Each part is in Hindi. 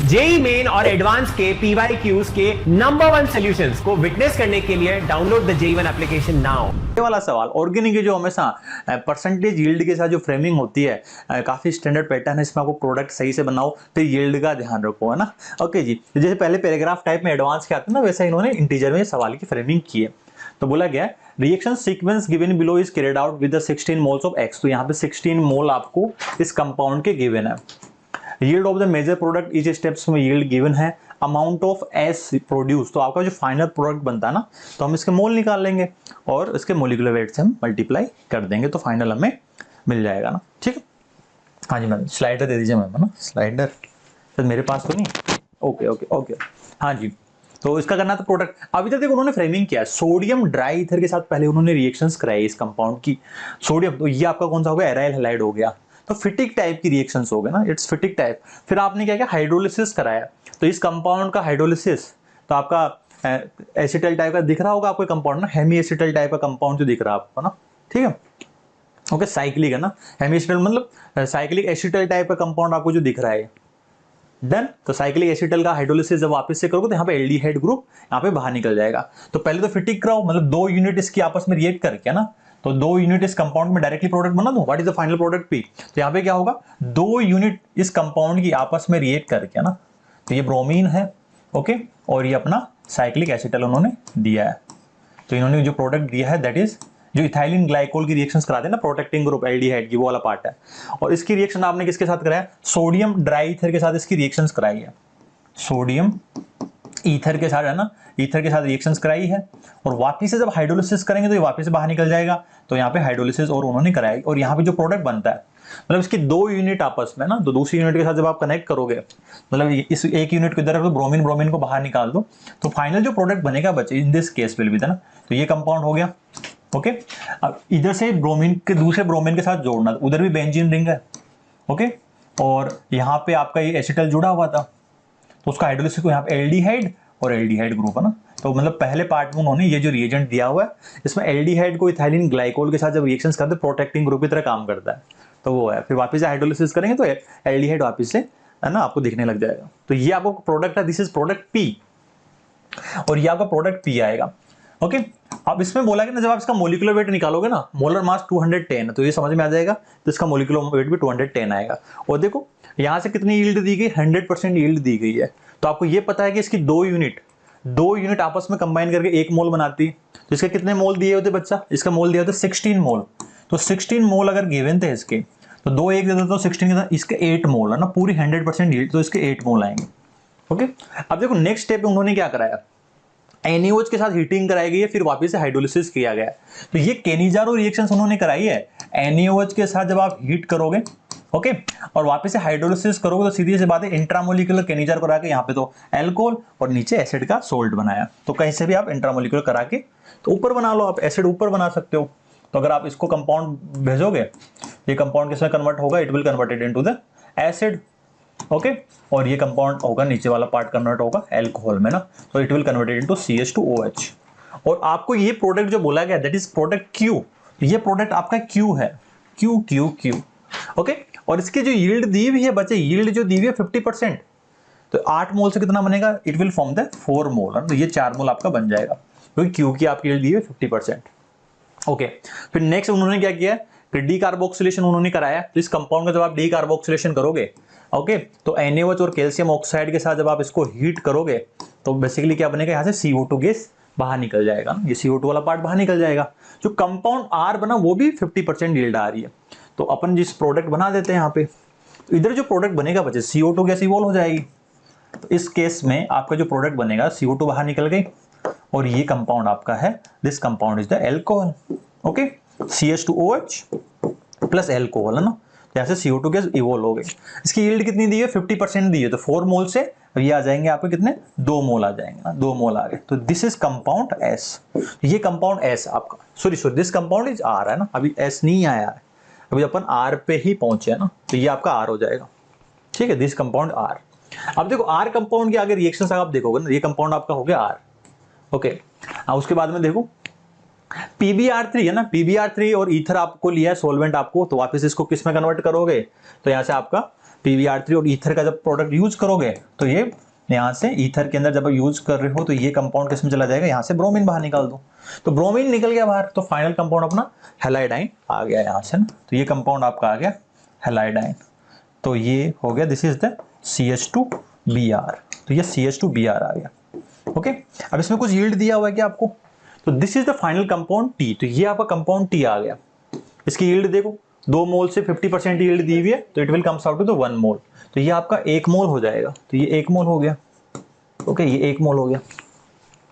जेई मेन और एडवांस के PYQs के नंबर 1 सॉल्यूशंस को विटनेस करने के लिए download the JEE1 application now. ये वाला सवाल, ऑर्गेनिक की जो हमेशा परसेंटेज यील्ड के साथ जो फ्रेमिंग होती है, काफी स्टैंडर्ड पैटर्न है, इसमें आपको प्रोडक्ट सही से बनाओ फिर यील्ड का ध्यान रखो, है ना। ओके जी, जैसे पहले पैराग्राफ टाइप में एडवांस के आते हैं ना, वैसा इन्होंने इंटीजर में सवाल की फ्रेमिंग की है। तो बोला गया reaction sequence given below is carried out with the 16 moles of x. तो यहाँ पे 16 मोल आपको इस कंपाउंड के गिवन है। Yield of the major product इस स्टेप्स में यील्ड गिवन है। अमाउंट ऑफ एस प्रोड्यूस, तो आपका जो फाइनल प्रोडक्ट बनता है ना, तो हम इसके मोल निकाल लेंगे और इसके मोलिकुलर वेट से हम मल्टीप्लाई कर देंगे, तो फाइनल हमें मिल जाएगा ना। ठीक है, हाँ जी मैम, स्लाइडर दे दीजिए मैम, है ना। स्लाइडर सर मेरे पास तो नहीं। ओके ओके ओके, हाँ जी। तो इसका करना था प्रोडक्ट। अभी तक देखो उन्होंने फ्रेमिंग किया, सोडियम ड्राई ईथर के साथ पहले उन्होंने रिएक्शंस कराई इस कंपाउंड की। सोडियम, तो ये आपका कौन सा हो गया, एराइल हैलाइड हो गया, तो फिटिक टाइप की रिएक्शंस हो गए ना, इट्स फिटिक टाइप। फिर आपने क्या किया, हाइड्रोलिसिस कराया, तो इस कंपाउंड का हाइड्रोलिसिस, तो आपका एसिटल टाइप का दिख रहा होगा आपको कंपाउंड ना, हेमी एसिटल टाइप का कंपाउंड जो दिख रहा है आपको ना, ठीक है। ओके, साइक्लिक है ना, हेमी एसिटल मतलब साइक्लिक एसिटल टाइप का कंपाउंड आपको जो दिख रहा है। डन, तो साइक्लिक एसिटल का हाइड्रोलिसिस जब वापस से करोगे तो यहाँ पे एल्डिहाइड ग्रुप यहाँ पे बाहर निकल जाएगा। तो पहले तो फिटिक कराओ, मतलब 2 यूनिट इसकी आपस में रिएक्ट करके ना, तो 2 यूनिट इस कंपाउंड में डायरेक्टली प्रोडक्ट बना दूं, what is the final product P. तो यहाँ पे क्या होगा, 2 यूनिट इस कंपाउंड की आपस में रिएक्ट करके ना, तो ये ब्रोमीन है, ओके, और ये अपना साइक्लिक एसिटल उन्होंने दिया है। तो इन्होंने जो प्रोडक्ट दिया है दैट इज जो इथाइलिन ग्लाइकोल की रिएक्शंस कराते हैं ना, प्रोटेक्टिंग ग्रुप एल्डिहाइड की, वो वाला पार्ट है। और इसकी रिएक्शन आपने किसके साथ कराया, सोडियम ड्राई ईथर के साथ इसकी रिएक्शंस कराई है। सोडियम ईथर के साथ, है ना, ईथर के साथ रिएक्शंस कराई है। और वापस से जब हाइड्रोलिसिस करेंगे तो ये वापस से बाहर निकल जाएगा, तो यहाँ पे हाइड्रोलिसिस और उन्होंने कराई। और यहाँ पे जो प्रोडक्ट बनता है, मतलब इसकी 2 यूनिट आपस में ना, तो दूसरी यूनिट के साथ जब आप कनेक्ट करोगे, मतलब इस एक यूनिट को इधर, ब्रोमीन ब्रोमीन को बाहर निकाल दो, तो फाइनल जो प्रोडक्ट बनेगा बच्चे, इन दिस केस विल बी ना, तो ये कंपाउंड हो गया। ओके, अब इधर से ब्रोमीन के दूसरे ब्रोमीन के साथ जोड़ना, उधर भी बेंजीन रिंग है, ओके, और यहाँ पे आपका ये एसिटल जुड़ा हुआ था, तो उसका हाइड्रोलिसिस को यहाँ पे एल्डिहाइड और एल्डिहाइड ग्रुप है ना। तो मतलब पहले पार्ट में उन्होंने ये जो रिएजेंट दिया हुआ है, इसमें एल्डिहाइड को इथाइलिन ग्लाइकोल के साथ जब रिएक्शंस करते हैं, प्रोटेक्टिंग ग्रुप की तरह काम करता है, तो वो है। फिर वापस से हाइड्रोलिसिस करेंगे तो एल्डिहाइड वापस से, है ना, आपको दिखने लग जाएगा। तो ये आपको प्रोडक्ट है, दिस इज प्रोडक्ट पी, और ये आपका प्रोडक्ट पी आएगा। ओके, अब इसमें बोला कि ना, जब आप इसका मोलिकुलर वेट निकालोगे ना, मोलर मास 210, तो ये समझ में आ जाएगा, तो इसका मोलिकुलर वेट भी 210 आएगा। और देखो यहां से कितनी यील्ड दी गई, 100% यील्ड दी गई है। तो आपको ये पता है कि इसकी 2 यूनिट आपस में कंबाइन करके 1 मोल बनाती। तो इसके कितने मोल दिए होते बच्चा, इसका मोल दिया होता 16 मोल। तो 16 मोल अगर गिवन थे इसके, तो 2 1 दे देता तो 16 के साथ इसके 8 मोल है ना, पूरी 100% यील्ड, तो इसके 8 मोल आएंगे। ओके, अब देखो नेक्स्ट स्टेप में उन्होंने क्या कराया, NaOH के साथ हीटिंग कराई गई है, फिर वापस से हाइड्रोलिसिस किया गया। तो ये केनिजारो रिएक्शंस उन्होंने कराई है। NaOH के साथ जब आप हीट करोगे, ओके, और वापस से हाइड्रोलिसिस करोगे, तो सीधी सी बात है, इंट्रामोलिकुलर केनिजार करा के यहाँ पे तो एल्कोहल और नीचे एसिड का सोल्ट बनाया। तो कहीं से भी आप इंट्रामोलिकुलर करा के तो ऊपर बना लो, आप एसिड ऊपर बना सकते हो। तो अगर आप इसको कंपाउंड भेजोगे, ये कंपाउंड किसमें कन्वर्ट होगा, it will converted into the acid, okay, और ये कंपाउंड होगा, नीचे वाला पार्ट कन्वर्ट होगा एल्कोहल में ना, तो it will converted into CH2OH। और आपको ये प्रोडक्ट जो बोला गया दैट इज प्रोडक्ट Q, ये प्रोडक्ट आपका Q है, Q Q Q, ओके। और इसकी जो यील्ड दी हुई है बच्चे, यील्ड जो दी हुई है 50%, तो 8 मोल से कितना बनेगा, इट विल फॉर्म द 4 मोल, तो ये 4 मोल आपका बन जाएगा, क्योंकि Q की आपकी यील्ड दी हुई है 50%। ओके, फिर नेक्स्ट उन्होंने क्या किया, फिर डी कार्बोक्सिलेशन उन्होंने कराया। तो इस कंपाउंड का जब आप डी कार्बोक्सिलेशन करोगे, ओके, तो NaOH और कैल्शियम ऑक्साइड के साथ जब आप इसको हीट करोगे, तो बेसिकली क्या बनेगा, यहाँ से CO2 गैस बाहर निकल जाएगा, ये CO2 वाला पार्ट बाहर निकल जाएगा। जो कंपाउंड R बना वो भी 50% यील्ड आ रही है। तो अपन जिस प्रोडक्ट बना देते हैं यहाँ पे, तो इधर जो प्रोडक्ट बनेगा बच्चे, CO2 गैस इवॉल्व हो जाएगी। तो इस केस में आपका जो प्रोडक्ट बनेगा, CO2 बाहर निकल गई, और ये कंपाउंड आपका है, this compound is the alcohol, okay, CH2OH plus alcohol, है ना। जैसे CO2 गैस इवॉल्व हो गई। इसकी यील्ड कितनी दी है, 50% दी है, तो 4 मोल से ये आ जाएंगे आपके कितने, 2 मोल आ जाएंगे ना, 2 मोल आ गए। तो दिस इज कंपाउंड S, ये कंपाउंड S आपका, sorry this compound is R, है ना, अभी S नहीं आया है, अभी अपन R पे ही पहुंचे है ना, तो ये आपका R हो जाएगा, ठीक है, दिस कंपाउंड R। अब देखो R कंपाउंड के आगे रिएक्शंस आप देखोगे ना, ये कंपाउंड आपका हो गया R, ओके। उसके बाद में देखो PbR3 है ना, PbR3 और ईथर आपको लिया है सोलवेंट आपको, तो वापस इसको किस में कन्वर्ट करोगे, तो यहां से आपका PbR3 और ईथर का जब प्रोडक्ट यूज करोगे तो ये यहाँ से ईथर के अंदर जब यूज कर रहे हो तो ये कंपाउंड किसमें चला जाएगा, यहाँ से ब्रोमीन बाहर निकाल दो, तो ब्रोमीन निकल गया बाहर, तो फाइनल कंपाउंड अपना हैलाइडाइन आ गया यहाँ से ना, तो ये कंपाउंड आपका आ गया हैलाइडाइन, तो ये हो गया, दिस इज द CH2Br, तो ये CH2Br आ गया। ओके, अब इसमें कुछ यील्ड दिया हुआ है क्या आपको, तो this is the final compound T, तो ये आपका कंपाउंड T आ गया। इसकी यील्ड देखो 2 मोल से 50% यील्ड दी हुई है, तो it will comes out to the 1 mole, तो ये आपका 1 मोल हो जाएगा, तो ये 1 मोल हो गया। ओके, ये 1 मोल हो गया।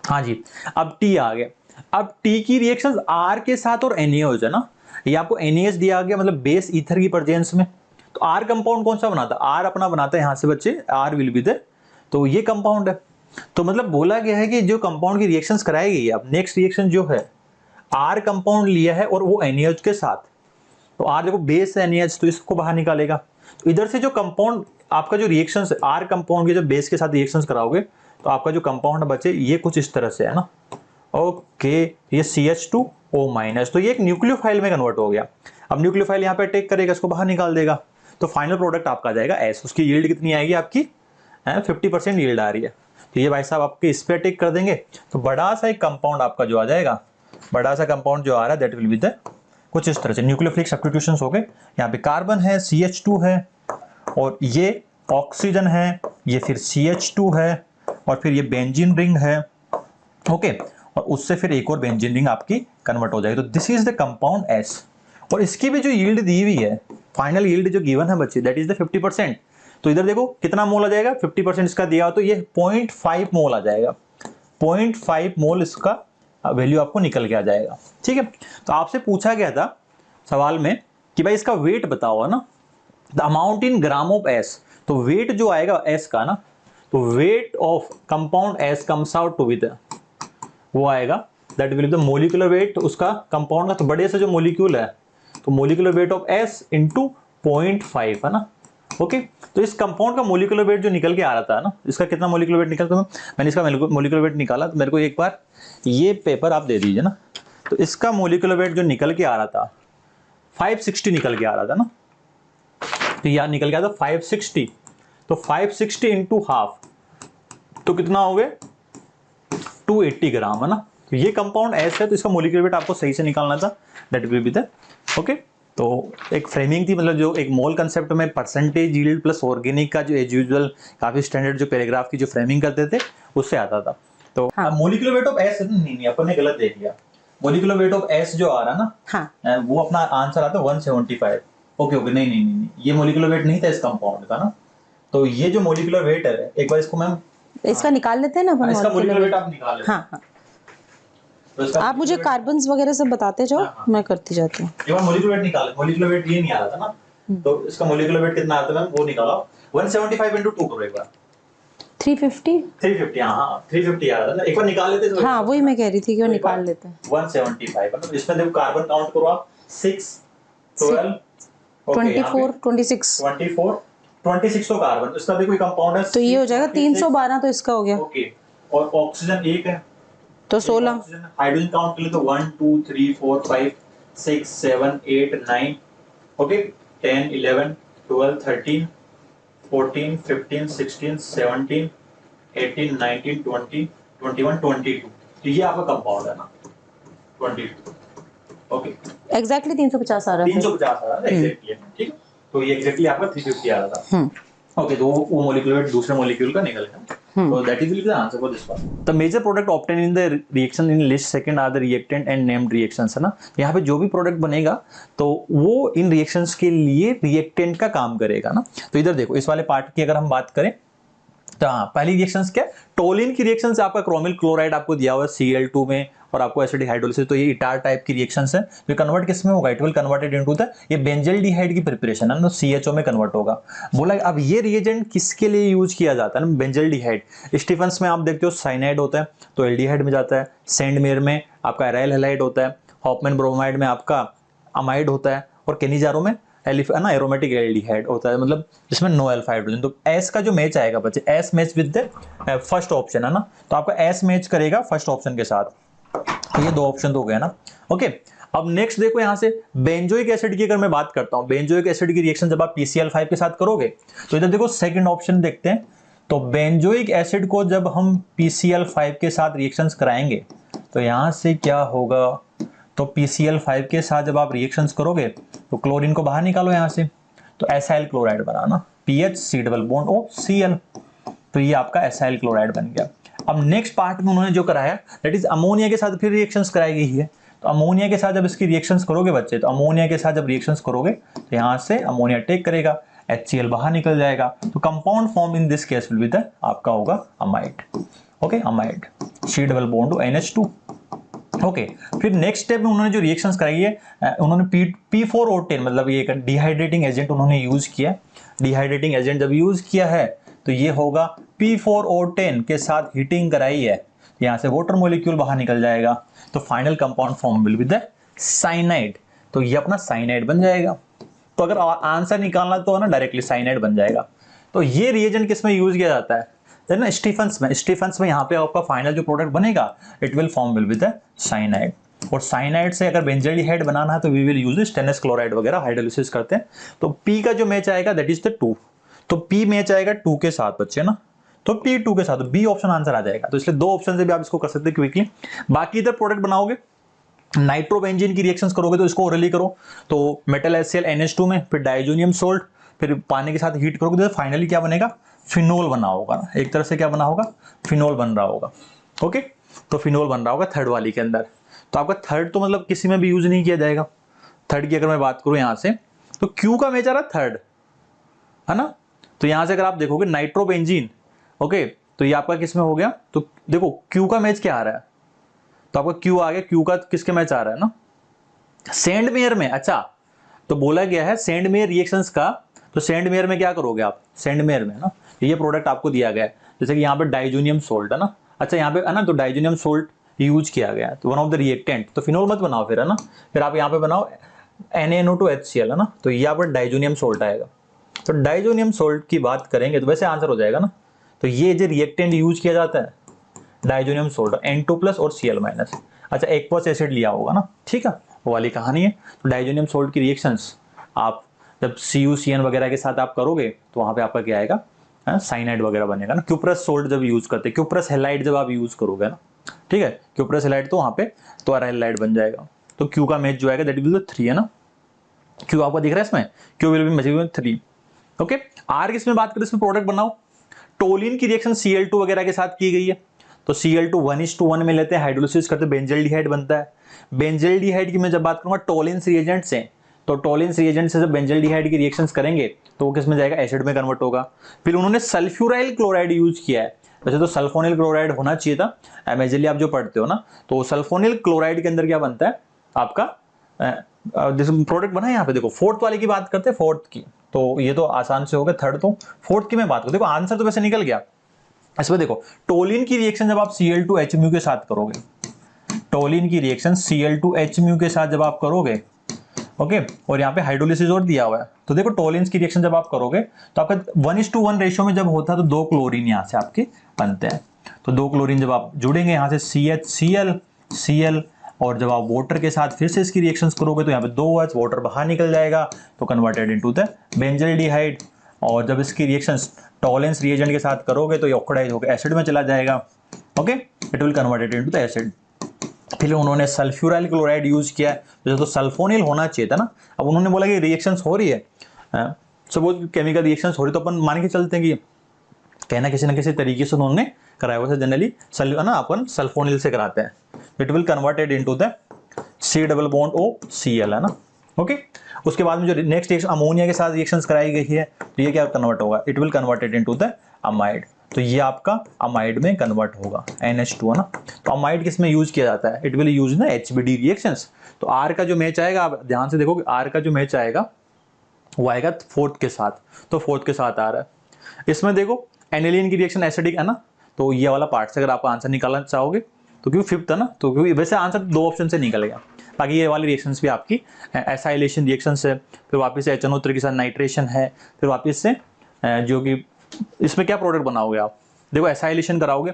हाँ जी, अब T आ गया। अब T की रिएक्शंस R के साथ और NaOH है ना, ये आपको NaOH दिया गया, मतलब बेस ईथर की प्रेजेंस में, तो R कंपाउंड कौन सा बनाता है, R अपना बनाता है यहाँ से बच्चे, R विल बी द, तो ये कंपाउंड है। तो मतलब बोला गया है कि जो कंपाउंड की रिएक्शंस कराई गई है, अब नेक्स्ट रिएक्शन जो है R कंपाउंड लिया है और वो NaOH के साथ, तो R देखो बेस है NaOH, तो इसको बाहर निकालेगा, तो इधर से जो कंपाउंड आपका जो रिएक्शंस R कंपाउंड के जो बेस के साथ रिएक्शंस कराओगे, तो आपका जो कंपाउंड बचे ये कुछ इस तरह से है ना। ओके, ये CH2O-, तो ये एक न्यूक्लियोफाइल में कन्वर्ट हो गया। अब न्यूक्लियोफाइल यहाँ पे अटैक करेगा, इसको बाहर निकाल देगा, तो फाइनल प्रोडक्ट आपका आ जाएगा S। उसकी यील्ड कितनी आएगी आपकी, 50% यील्ड आ रही है, तो ये भाई साहब आपके इस पे अटैक कर देंगे, तो बड़ा सा एक कंपाउंड आपका जो आ जाएगा, बड़ा सा कंपाउंड जो आ रहा है दैट विल बी द कुछ इस तरह से न्यूक्लियोफिलिक सब्स्टिट्यूशंस हो गए। यहाँ पे कार्बन है, CH2 है, और ये ऑक्सीजन है, ये फिर CH2 है, और फिर ये बेंजीन रिंग है। ओके, और उससे फिर एक और बेंजीन रिंग आपकी कन्वर्ट हो जाएगी, तो this is the compound S। और इसकी भी जो यील्ड दी हुई है, फाइनल यील्ड जो गिवन है बच्चे, दैट इज द 50%। तो इधर देखो कितना मोल आ जाएगा, 50% इसका दिया हो तो ये 0.5 मोल आ जाएगा, 0.5 मोल इसका वैल्यू आपको निकल के आ जाएगा। ठीक है, तो आपसे पूछा गया था सवाल में कि भाई इसका वेट बताओ ना, the amount in gram of S, तो वेट जो आएगा S का ना, तो weight of compound S comes out to with, वो आएगा that will be the molecular weight उसका कंपाउंड का, तो बड़े से जो मोलिक्यूल है, तो molecular weight of S into 0.5 है ना। ओके, तो इस कंपाउंड का मोलिकुलर वेट जो निकल के आ रहा था ना, इसका कितना मोलिकुलर वेट निकलता है, मैंने इसका मोलिकुलर वेट निकाला, तो मेरे को एक बार ये पेपर आप दे दीजिए ना, तो इसका मोलिकुलर वेट जो निकल के आ रहा था 560 निकल के आ रहा था ना, तो यार निकल गया था 560, तो 560 इंटू हाफ, तो कितना हो गया 280 ग्राम है ना। तो ये कंपाउंड S है, तो इसका मोलिकुलर वेट आपको सही से निकालना था, that will be the okay. तो एक फ्रेमिंग थी, मतलब जो एक मोल कंसेप्ट में परसेंटेज यील्ड प्लस ऑर्गेनिक का जो एज यूजुअल काफी स्टैंडर्ड जो पैराग्राफ की जो फ्रेमिंग करते थे उससे आता था। तो मोलिकुलर वेट ऑफ S नहीं अपन ने गलत देख लिया, मोलिकुलर वेट ऑफ S जो आ रहा ना, हाँ, वो अपना आंसर आता 175। ओके ओके, नहीं, ये मोलिकुलर वेट नहीं था इस कंपाउंड का ना, तो ये जो मोलिकुलर वेट है, एक बार इसको मैम इसका निकाल लेते हैं ना, इसका मोलिकुलर वेट आप निकाल लेते हैं। हाँ, तो आप मुझे कार्बन्स वगैरह सब बताते जाओ, हाँ, मैं करती जाती हूँ। एक बार मोलिकुलर वेट निकाल, मोलिकुलर वेट ये नहीं आ रहा था ना, तो इसका मोलिकुलर वेट कितना आता है मैम, वो निकालो 175 into 2 करो एक बार, 350। हाँ 350 आ रहा था ना, एक बार निकाल लेते हैं। हाँ वही मैं कह रही थी कि वो निकाल लेते हैं। 175 मतलब इसमें देखो कार्बन काउंट करो आप 6 12 24 26 26 तो कार्बन, इसका देखो कंपाउंड है, तो ये हो जाएगा 312, तो इसका हो गया। ओके, और ऑक्सीजन एक है तो 16। हाइड्रोजन काउंट के लिए तो 1 2 3 4 5 6 7 8 9 ओके 10 11 12 13 14 15 16 17 18 19 20 21 22, तो ये आपका कंपाउंड है ना 22। ओके, एग्जैक्टली 350 आ रहा है, 350 आ रहा है एग्जैक्टली, ठीक है, तो ये एग्जैक्टली आपका 350 आ रहा था। ओके, तो वो मोलिक्यूल वेट दूसरे मोलिक्यूल का निकल गया, so that is the answer for this one. The major product obtained in the reaction in list second are the reactant and named reactions, है ना। यहाँ पे जो भी प्रोडक्ट बनेगा तो वो इन रिएक्शंस के लिए रिएक्टेंट का काम करेगा ना। तो इधर देखो इस वाले पार्ट की अगर हम बात करें तो हाँ, पहली रिएक्शंस क्या, टोलिन की रिएक्शन से आपका क्रोमिल क्लोराइड आपको दिया हुआ है Cl2 में, और आपको एसिडिक हाइड्रोलिसिस, तो ये इटार टाइप की रिएक्शंस है, तो कन्वर्ट किस में होगा, it will converted into the ये बेंजल्डिहाइड की प्रिपरेशन है ना, CHO में कन्वर्ट होगा। बोला अब ये रिएजेंट किसके लिए यूज किया जाता है ना, बेंजल्डिहाइड। स्टीफन्स में आप देखते हो साइनाइड होता है तो एल्डिहाइड में जाता है, सेंडमेयर में आपका एराइल हैलाइड होता है, हॉफमैन ब्रोमाइड में आपका अमाइड होता है, और केनिजारो में ना एरोमेटिक एल्डिहाइड होता है, मतलब जिसमें नो अल्फा हाइड्रोजन। तो एस का जो मैच आएगा बच्चे, S match with the first option है ना, तो आपका एस मैच करेगा फर्स्ट ऑप्शन के साथ, तो ये दो ऑप्शन तो हो गया ना। ओके, अब नेक्स्ट देखो यहां से बेंजोइक एसिड की अगर मैं बात करता हूं, बेंजोइक एसिड की रिएक्शन जब आप PCl5 के साथ करोगे तो इधर देखो सेकंड ऑप्शन देखते हैं। तो बेंजोइक एसिड को जब हम PCl5 के साथ रिएक्शंस कराएंगे तो यहां से क्या होगा, तो PCl5 के साथ जब आप रिएक्शंस करोगे तो क्लोरीन को बाहर निकालो यहां से, तो एसाइल क्लोराइड बनाना, PH C double bond O Cl, तो ये आपका एसाइल क्लोराइड बन गया। अब नेक्स्ट पार्ट में उन्होंने जो कराया दैट इज अमोनिया के साथ फिर रिएक्शंस कराई गई है। तो अमोनिया के साथ जब इसकी रिएक्शंस करोगे बच्चे, तो अमोनिया के साथ जब रिएक्शंस करोगे तो यहां से अमोनिया टेक करेगा, HCl बाहर निकल जाएगा, तो compound form in this case will be the आपका होगा amide. Okay, amide C double bond to NH2। Okay, फिर नेक्स्ट स्टेप में उन्होंने जो रिएक्शंस कराई है उन्होंने P4O10 मतलब ये एक डिहाइड्रेटिंग एजेंट उन्होंने यूज किया। डिहाइड्रेटिंग एजेंट जब यूज किया है तो ये होगा P4O10 के साथ हीटिंग कराई है, यहां से वाटर मॉलिक्यूल बाहर निकल जाएगा, तो final compound form will be the cyanide, तो ये अपना साइनाइड बन जाएगा। तो अगर आंसर निकालना तो है ना डायरेक्टली साइनाइड बन जाएगा। तो ये रिएजेंट किस में यूज किया जाता है ना, स्टीफन्स में यहाँ पे आपका फाइनल जो प्रोडक्ट बनेगा it will form will be the cyanide. और साइनाइड से अगर बेंजल्डिहाइड बनाना है तो we will use stainless chloride वगैरह हाइड्रोलिसिस करते हैं। तो P का जो मैच आएगा दैट इज द 2, तो P मैच आएगा 2 के साथ बच्चे ना, तो P 2 के साथ, तो B ऑप्शन आंसर आ जाएगा। तो इसलिए 2 ऑप्शन से भी आप इसको कर सकते हैं क्विकली। बाकी इधर प्रोडक्ट बनाओगे, नाइट्रोबेंजीन की रिएक्शंस करोगे तो इसको ओरली करो, तो मेटल HCl NH2 में, फिर डाइजोनियम सोल्ट, फिर पानी के साथ हीट करोगे तो फाइनली क्या बनेगा, फिनोल बना होगा ना, एक तरह से क्या बना होगा, फिनोल बन रहा होगा। ओके, तो फिनोल बन रहा होगा थर्ड वाली के अंदर। तो आपका थर्ड तो मतलब किसी में भी यूज नहीं किया जाएगा। थर्ड की अगर मैं बात करूं यहां से, तो Q का मैच आ रहा थर्ड है ना, तो यहां से अगर आप देखोगे नाइट्रोबेंजीन, ओके, तो ये आपका किस में हो गया, तो देखो Q का मैच क्या आ रहा है, तो आपका Q आ गया, Q का किसके मैच आ रहा है ना, सेंड मेयर में। अच्छा, तो बोला गया है सेंड मेयर रिएक्शंस का, तो सेंड मेयर में क्या करोगे आप, सेंड मेयर में ना ये प्रोडक्ट आपको दिया गया है, जैसे कि यहाँ पे डाइजोनियम सोल्ट है ना, अच्छा यहाँ पे है ना, तो डाइजोनियम सोल्ट यूज किया गया है, तो वन ऑफ द रिएक्टेंट, तो फिनोल मत बनाओ फिर है ना, फिर आप यहाँ पे बनाओ NaNO2HCl है ना, तो यहाँ पर डाइजोनियम सोल्ट आएगा। तो डाइजोनियम सोल्ट की बात करेंगे तो वैसे आंसर हो जाएगा ना, तो ये जो रिएक्टेंट यूज किया जाता है डाइजोनियम सोल्ट N2+ और Cl-। अच्छा, एक्वस एसिड लिया होगा ना, ठीक है, वो वाली कहानी है। तो डाइजोनियम सोल्ट की रिएक्शंस आप जब CuCN वगैरह के साथ आप करोगे तो वहां पे आपका क्या आएगा, साइनाइड वगैरह बनेगा ना। क्यूप्रस सोल्ट जब यूज करते हैं, क्यूप्रस हेलाइड जब आप यूज करोगे ना, ठीक है, क्यूप्रस हेलाइड, तो वहां पे तो हेलाइड बन जाएगा। तो Q का मैच जो आएगा दैट विल बी 3 है ना, Q आपको दिख रहा है इसमें, Q will be matching 3। Okay, R किसमें बात करें, इसमें प्रोडक्ट बनाओ, टोलिन की रिएक्शन Cl2 वगैरह के साथ की गई है, तो Cl2 1:1 में लेते हैं, हाइड्रोलिसिस करते हैं, बेंजल्डिहाइड बनता है। बेंजल्डिहाइड की मैं जब बात करूंगा टोलिन्स रिएजेंट से, तो टोलिन्स रिएजेंट से जब बेंजल्डिहाइड की रिएक्शंस करेंगे तो वो किस में जाएगा, एसिड में कन्वर्ट होगा। फिर उन्होंने सल्फ्यूराइल क्लोराइड यूज किया है, वैसे तो सल्फोनिल क्लोराइड होना चाहिए था, मेजरली आप जो पढ़ते हो ना, तो सल्फोनिल क्लोराइड के अंदर क्या बनता है आपका, जैसे प्रोडक्ट बना है यहाँ पे देखो, फोर्थ वाले की बात करते हैं, फोर्थ की, तो ये तो आसान से हो गया, थर्ड तो फोर्थ की मैं बात करूँ, देखो आंसर तो वैसे निकल गया। इसमें देखो टोलिन की रिएक्शन जब आप Cl2H के साथ करोगे, टोलिन की रिएक्शन Cl2H के साथ जब आप करोगे, ओके, और यहाँ पे हाइड्रोलिसिस और दिया हुआ है, तो देखो टोलिन्स की रिएक्शन जब आप करोगे तो आपका 1:1 रेशियो में जब होता है तो 2 क्लोरीन यहाँ से आपके बनते हैं। तो 2 क्लोरीन जब आप जुड़ेंगे यहाँ से CHCl Cl, और जब आप वाटर के साथ फिर से इसकी रिएक्शंस करोगे तो यहाँ पे 2H वाटर बाहर निकल जाएगा, तो कन्वर्टेड इनटू द बेंजल्डिहाइड। और जब इसकी रिएक्शंस टोलेंस रिएजेंट के साथ करोगे तो ये ऑक्सीडाइज होकर एसिड में चला जाएगा, okay, it will converted into the acid. फिर उन्होंने सल्फ्यूराइल क्लोराइड यूज किया है, जैसे तो सल्फोनिल होना चाहिए था ना, अब उन्होंने बोला कि रिएक्शंस हो रही है, सपोज केमिकल रिएक्शंस हो रही, तो अपन मान के चलते हैं कि कहना किसी न किसी तरीके से उन्होंने कराया हुआ, जनरली ना अपन सल्फोनिल से कराते हैं, it will converted into the C double bond O Cl है ना, ओके। उसके बाद में जो नेक्स्ट रिएक्शन अमोनिया के साथ रिएक्शंस कराई गई है, तो ये क्या कन्वर्ट होगा, it will converted into the amide, तो ये आपका अमाइड में कन्वर्ट होगा, NH2 है ना। तो अमाइड किस में यूज किया जाता है, इट विल यूज ना HBD रिएक्शंस। तो R का जो मैच आएगा, आप ध्यान से देखोगे, R का जो मैच आएगा वो आएगा फोर्थ के साथ, तो फोर्थ के साथ आ रहा है। इसमें देखो एनिलीन की रिएक्शन एसिडिक है ना, तो ये वाला पार्ट से अगर आप आंसर निकालना चाहोगे तो क्योंकि फिफ्थ है ना, तो क्योंकि वैसे आंसर 2 ऑप्शन से निकलेगा, बाकी ये वाली रिएक्शंस भी आपकी एसाइलेशन रिएक्शंस है, फिर वापस से HNO3 के साथ नाइट्रेशन है, फिर वापस से जो कि इसमें क्या प्रोडक्ट बनाओगे आप, देखो एसाइलेशन कराओगे,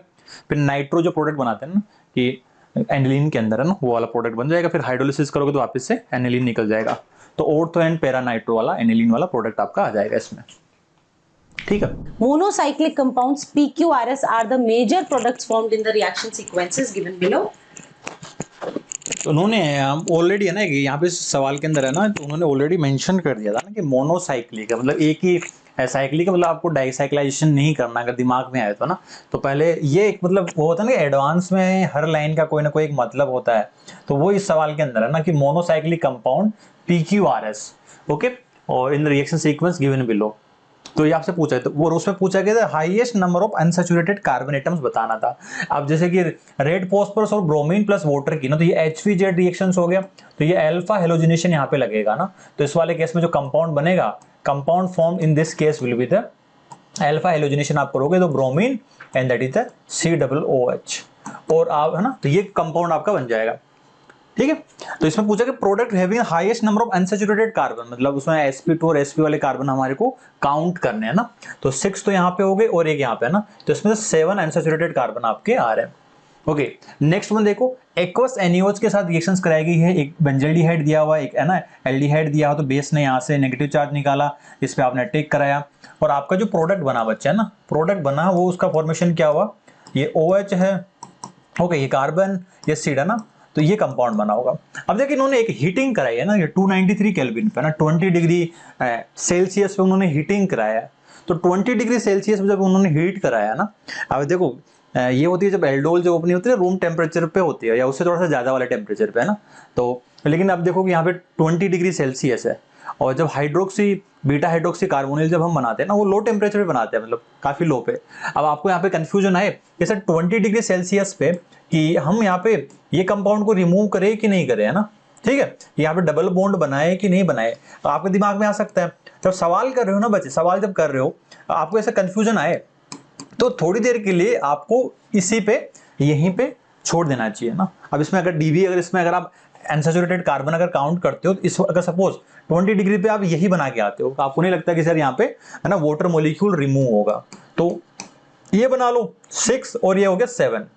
फिर नाइट्रो जो प्रोडक्ट बनाते हैं ना कि एनिलीन के अंदर है ना, वो वाला प्रोडक्ट बन जाएगा। फिर हाइड्रोलिसिस करोगे तो वापस से एनिलीन निकल जाएगा। तो ऑर्थो एंड पैरा नाइट्रो वाला एनिलीन वाला प्रोडक्ट आपका आ जाएगा इसमें, ठीक है। Monocyclic compounds PQRS are the major products formed in the reaction sequences given below. तो उन्होंने ऑलरेडी है ना, यहाँ पे सवाल के अंदर है ना, तो उन्होंने ऑलरेडी मेंशन कर दिया था ना कि मोनोसाइक्लिक है, मतलब एक ही साइक्लिक है, मतलब आपको डाइसाइक्लाइजेशन नहीं करना, अगर दिमाग में आए तो ना। तो पहले ये एक मतलब वो होता है ना कि एडवांस में हर लाइन का कोई ना कोई एक मतलब होता है, तो वो इस सवाल के अंदर है ना कि मोनोसाइक्लिक कंपाउंड PQRS, ओके, और in the reaction sequence given below. तो ये आपसे पूछा है, तो वो उसमें पूछा गया था highest number of unsaturated carbon atoms बताना था। अब जैसे कि रेड फॉस्फोरस और ब्रोमीन प्लस वाटर की ना, तो ये HVZ रिएक्शंस हो गया, तो ये अल्फा हेलोजिनेशन यहाँ पे लगेगा ना। तो इस वाले केस में जो कंपाउंड बनेगा, compound form in this case will be the alpha halogenation आप करोगे तो bromine and that is the COOH, और आप है ना, तो ये कंपाउंड आपका बन जाएगा, ठीक है। तो इसमें पूछा कि product having highest number of unsaturated carbon, मतलब उसमें sp2 और sp वाले कार्बन हमारे को काउंट करने हैं ना। तो 6 तो यहाँ पे हो गए और एक यहाँ पे है ना, तो इसमें 7 अनसैचुरेटेड कार्बन आपके आ रहे हैं। ओके, नेक्स्ट वन देखो, एक्वस NaOH के साथ रिएक्शंस कराई गई है। एक बेंजल्डिहाइड दिया हुआ है, एक है ना एल्डिहाइड दिया हुआ, तो बेस ने यहाँ से नेगेटिव चार्ज निकाला, इस पे आपने टेक कराया, और आपका जो प्रोडक्ट बना बच्चा है ना, प्रोडक्ट बना वो उसका फॉर्मेशन क्या हुआ, ये OH है, ओके, ये कार्बन, ये सीड है ना, तो ये कंपाउंड बना होगा। अब देखिए इन्होंने एक हीटिंग कराई है ना, ये 293 केल्विन पे ना 20 डिग्री सेल्सियस पे उन्होंने हीटिंग कराया है। तो 20 डिग्री सेल्सियस पे जब उन्होंने हीट कराया ना, अब देखो ये होती है जब एल्डोल जो अपनी होती है रूम टेम्परेचर पे होती है, या उससे थोड़ा सा ज्यादा वाले टेम्परेचर पे है ना। तो लेकिन अब देखो कि यहाँ पे 20 डिग्री सेल्सियस है, और जब हाइड्रोक्सी बीटा हाइड्रोक्सी कार्बोनिल जब हम बनाते हैं ना, वो लो टेम्परेचर पे बनाते हैं, मतलब काफी लो पे। अब आपको यहाँ पे कंफ्यूजन आए कि सर 20 डिग्री सेल्सियस पे कि हम यहाँ पे ये कंपाउंड को रिमूव करें कि नहीं करें, है ना, ठीक है, यहाँ पे डबल बॉन्ड बनाए कि नहीं बनाए, तो आपके दिमाग में आ सकता है। जब सवाल कर रहे हो ना बच्चे, सवाल जब कर रहे हो आपको ऐसा कंफ्यूजन आए, तो थोड़ी देर के लिए आपको इसी पे यहीं पे छोड़ देना चाहिए ना। अब इसमें अगर डीवी, अगर इसमें अगर आप अनसैचुरेटेड कार्बन अगर काउंट करते हो, तो इस अगर सपोज 20 डिग्री पे आप यही बना के आते हो, तो आपको नहीं लगता कि सर यहाँ पे है ना वाटर मॉलिक्यूल रिमूव होगा, तो ये बना लो 6 और ये हो गया 7।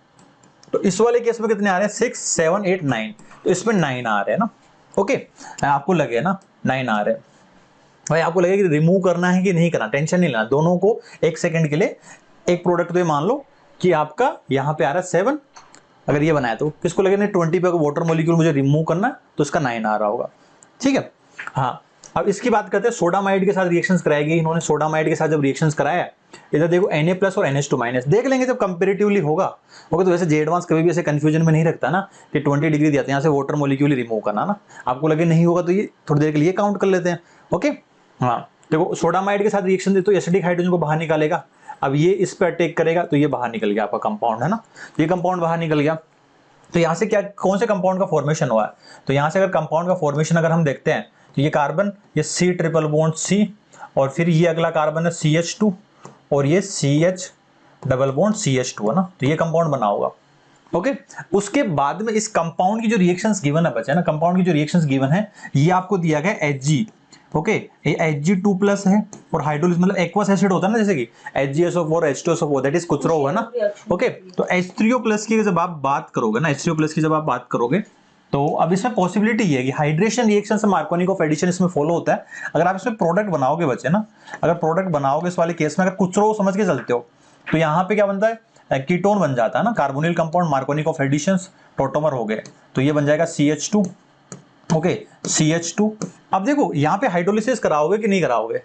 तो इस वाले केस में कितने आ रहे हैं, 6, 7, 8, 9, तो इसमें 9 आ रहे हैं ना। ओके, आपको लगे ना 9 आ रहे हैं भाई, आपको लगे कि रिमूव करना है कि नहीं करना, टेंशन नहीं लेना, दोनों को एक सेकंड के लिए एक प्रोडक्ट तो ये मान लो कि आपका यहाँ पे आ रहा है 7, अगर ये बनाया तो किसको लगे नहीं 20 पे वाटर मॉलिक्यूल मुझे रिमूव करना है, तो इसका 9 आ रहा होगा, ठीक है। हाँ, अब इसकी बात करते हैं, सोडामाइड के साथ रिएक्शंस कराई गई, इन्होंने सोडामाइड के साथ जब रिएक्शंस कराया, इधर देखो Na+ और NH2- देख लेंगे जब कंपेरेटिवली होगा। ओके, तो वैसे जे एडवांस कभी भी ऐसे कंफ्यूजन में नहीं रखता ना कि 20 डिग्री दिया था यहाँ से वाटर मॉलिक्यूल रिमूव करना ना, आपको लगे नहीं होगा तो ये थोड़ी देर के लिए काउंट कर लेते हैं। ओके, हाँ, देखो सोडामाइड के साथ रिएक्शन दे तो एसिडिक हाइड्रोजन को बाहर निकालेगा, अब ये इस पर अटैक करेगा तो ये बाहर निकल गया आपका कंपाउंड, है ना, ये कंपाउंड बाहर निकल गया। तो यहाँ से क्या, कौन से कंपाउंड का फॉर्मेशन हुआ है, तो यहाँ से अगर कंपाउंड का फॉर्मेशन अगर हम देखते हैं, तो ये कार्बन, ये C ट्रिपल बॉन्ड C, और फिर ये अगला कार्बन है CH2, और ये CH डबल बॉन्ड CH2 है ना, तो ये कंपाउंड बना होगा। ओके, उसके बाद में इस कंपाउंड की जो रिएक्शंस गिवन है बच्चा ना, कंपाउंड की जो रिएक्शंस गिवन है, ये आपको दिया गया Hg, ओके, ये Hg2+ है, और हाइड्रोलिस मतलब एक्वस एसिड होता है ना, जैसे कि HgSO4 H2SO4 दैट इज कुचरो है ना। ओके, तो H3O+ की जब आप बात करोगे ना, H3O+ की जब आप बात करोगे, तो अब इसमें पॉसिबिलिटी ये है कि हाइड्रेशन रिएक्शन से मार्कोनी ऑफ एडिशन इसमें फॉलो होता है। अगर आप इसमें प्रोडक्ट बनाओगे बच्चे ना, अगर प्रोडक्ट बनाओगे इस वाले केस में, अगर कुचरो समझ के चलते हो, तो यहाँ पे क्या बनता है, कीटोन बन जाता है ना, carbonyl compound, Marconi of additions, tautomer हो गए, तो ये बन जाएगा CH2, ओके, CH2। अब देखो यहाँ पे हाइड्रोलिसिस कराओगे कि नहीं कराओगे,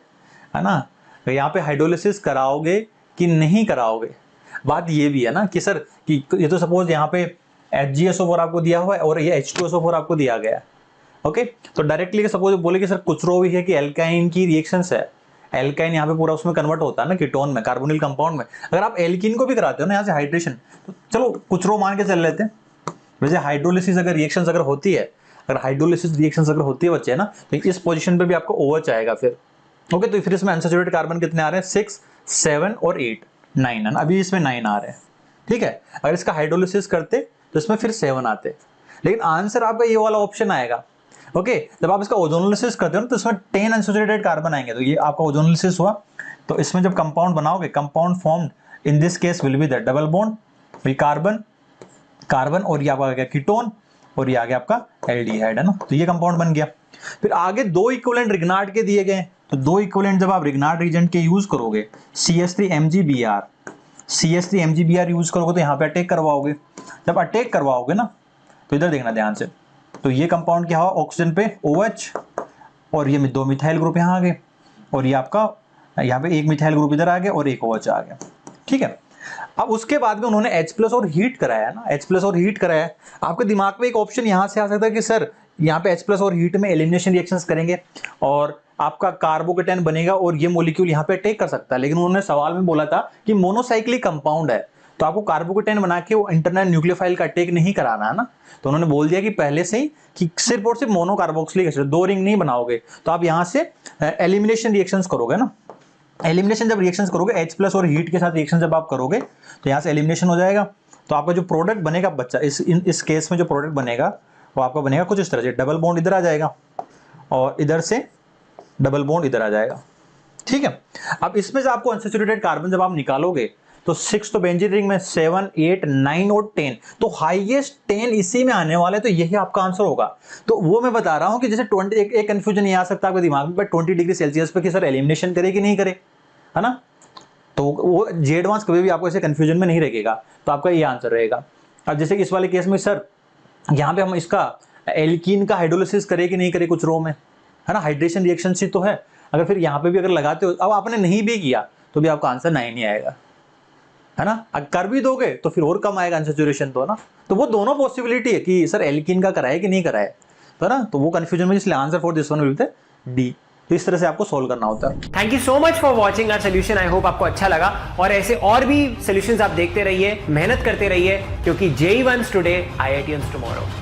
है ना, तो यहाँ पे हाइड्रोलिसिस कराओगे कि नहीं कराओगे, बात ये भी है ना कि सर कि ये तो सपोज यहाँ पे HgSO4 आपको दिया हुआ है और ये H2SO4 आपको दिया गया है। ओके, तो डायरेक्टली सपोज बोले कि सर कुचरो भी है कि एल्काइन की रिएक्शंस है, एल्काइन यहाँ पे पूरा उसमें कन्वर्ट होता है ना कीटोन में, कार्बोनिल कंपाउंड में। अगर आप एल्कीन को भी कराते हो ना यहाँ से हाइड्रेशन, तो चलो कुचरो मान के चल लेते हैं। वैसे हाइड्रोलिसिस अगर रिएक्शंस अगर होती है, अगर हाइड्रोलिसिस रिएक्शंस अगर होती है बच्चे ना, तो इस पोजीशन पे भी आपको OH आएगा फिर। ओके, तो फिर इसमें अनसैचुरेटेड कार्बन कितने आ रहे हैं, 6, 7 और 8, 9 है ना, अभी इसमें 9 आ रहे हैं, ठीक है। अगर इसका हाइड्रोलिसिस करते तो इसमें फिर 7 आते, लेकिन आंसर आपका ये वाला ऑप्शन आएगा। ओके, जब आप इसका ओजोनोलिसिस करते हो ना, तो इसमें 10 अनसैचुरेटेड कार्बन आएंगे, तो ये आपका ओजोनोलिसिस हुआ। तो इसमें जब कंपाउंड बनाओगे, compound formed in this case will B that double bond, carbon carbon, और ये आपका आ गया कीटोन, और ये आ गया आपका एल्डिहाइड, है ना। तो ये कंपाउंड बन गया। फिर आगे 2 इक्विवेलेंट रिग्नार्ड के दिए गए, तो 2 इक्विवेलेंट जब आप रिग्नार्ड रीजेंट के यूज करोगे, CH3MgBr यूज करोगे तो यहाँ पे अटैक करवाओगे। जब अटैक करवाओगे ना, तो इधर देखना ध्यान से, तो ये कंपाउंड क्या हुआ, ऑक्सीजन पे OH, और ये 2 मिथाइल ग्रुप यहाँ आ गए, और ये आपका यहाँ पे 1 मिथाइल ग्रुप इधर आ गया और 1 OH आ गया, ठीक है। अब उसके बाद में उन्होंने H+ और हीट कराया ना, H+ और हीट कराया। आपके दिमाग में एक ऑप्शन यहाँ से आ सकता है कि सर यहाँ पे H+ और हीट में एलिमिनेशन रिएक्शंस करेंगे और आपका कार्बोकेटाइन बनेगा और ये मॉलिक्यूल यहाँ पे अटैक कर सकता है, लेकिन उन्होंने सवाल में बोला था कि मोनोसाइक्लिक कंपाउंड है, तो आपको कार्बोकेटाइन बना के वो इंटरनल न्यूक्लियोफाइल का अटैक नहीं कराना है ना। तो उन्होंने बोल दिया कि पहले से ही कि सिर्फ और सिर्फ मोनो कार्बोक्सिलिक एसिड, 2 रिंग नहीं बनाओगे, तो आप यहाँ से एलिमिनेशन रिएक्शंस करोगे ना। एलिमिनेशन जब रिएक्शंस करोगे, H+ और हीट के साथ रिएक्शन जब आप करोगे, तो यहाँ से एलिमिनेशन हो जाएगा। तो आपका जो प्रोडक्ट बनेगा बच्चा, इस केस में जो प्रोडक्ट बनेगा वो आपका बनेगा कुछ इस तरह से, डबल बॉन्ड इधर आ जाएगा और इधर से डबल बॉन्ड इधर आ जाएगा, ठीक है। अब इसमें से आपको अनसैचुरेटेड कार्बन जब आप निकालोगे, तो 6 तो बेंजीन रिंग में 7, 8, 9 और 10, तो हाईएस्ट 10 इसी में आने वाले, तो यही आपका आंसर होगा। तो वो मैं बता रहा हूं कि जैसे 20, एक कंफ्यूजन ये आ सकता है आपके दिमाग में, बट 20 डिग्री सेल्सियस पे कि सर एलिमिनेशन करे कि नहीं करे, है ना। तो वो J-Advance कभी भी आपको ऐसे कंफ्यूजन में नहीं रखेगा, तो आपका ये आंसर रहेगा। अब जैसे कि इस वाले केस में सर यहाँ पे हम इसका एल्कीन का हाइड्रोलिसिस करे कि नहीं करे कुछ रो में, है ना, हाइड्रेशन रिएक्शन से तो है। अगर फिर यहाँ पे भी अगर लगाते हो, अब आपने नहीं भी किया तो भी आपका आंसर 9 ही आएगा, है ना। अगर कर भी दोगे तो फिर और कम आएगा अनसैचुरेशन, तो ना। तो वो दोनों पॉसिबिलिटी है कि सर एल्कीन का कराए कि नहीं कराए, तो ना। तो वो कंफ्यूजन में, इसलिए answer for this one will be D. तो इस तरह से आपको सोल्व करना होता है। Thank you so much for watching our solution. I hope आपको अच्छा लगा, और ऐसे और भी सोल्यूशंस आप देखते रहिए, मेहनत करते रहिए, क्योंकि JEE Ones today, IIT tomorrow.